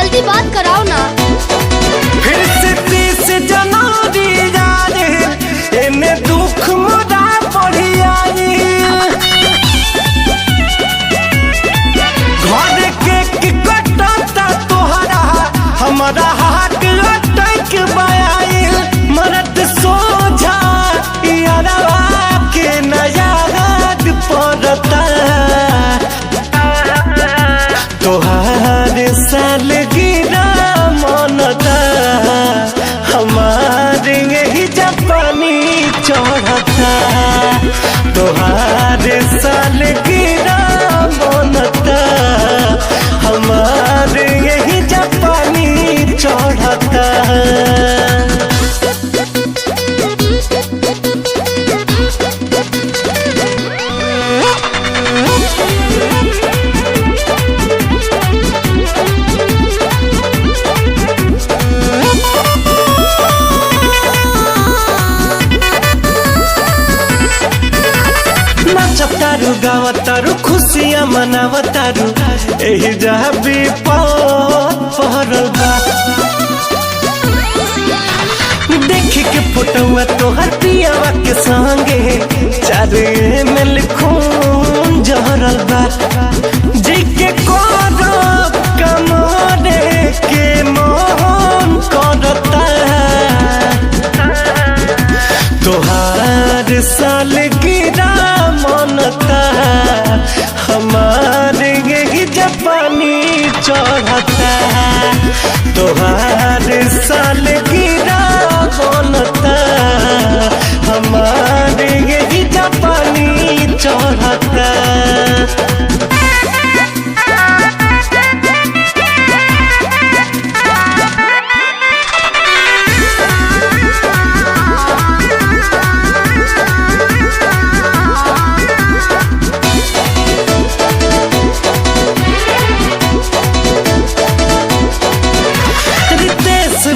जल्दी बात कराओ ना। फिर से 30 जनवरी यारे एने दुख मोरा बढ़ी आई। घर के कटता तोहरा हमारा हाथ लटक बयाई। मरद सोझा यारवा के नया याद पड़ता। तोहार सालगिरह मनता हमारे यही जापानी चढ़ता। तोहार सालगिरह मनता हमारे यही जापानी चढ़ता। नाचतारू गावतारू खुशियाँ मनावतारू एही जहाँ भी पहरल बा। देख के फोटोआ तोहर पियावा के संगे चारे में खून जहरल बा। जी के करब कमरे के मोहन करता। तोहार सालगिरह मनता हमारे यही जापानी चढ़ता। तोहार सालगिरह मनता हमारे यही जापानी चढ़ता।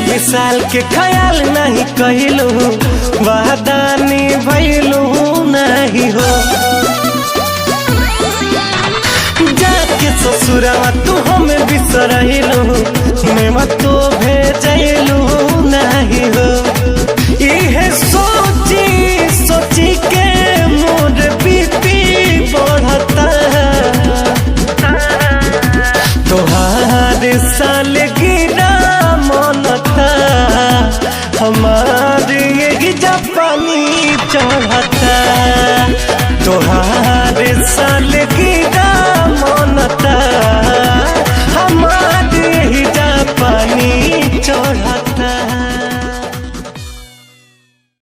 विशाल के ख्याल नहीं कहलू वादा निभैलू नहीं हो। जाके ससुरवा तू हमें बिसरैलू मैं तो भेजलू नहीं हो। इहे सोची सोची के मोर बीपी बढ़ता। तोहार सालगिरह मनता हमारे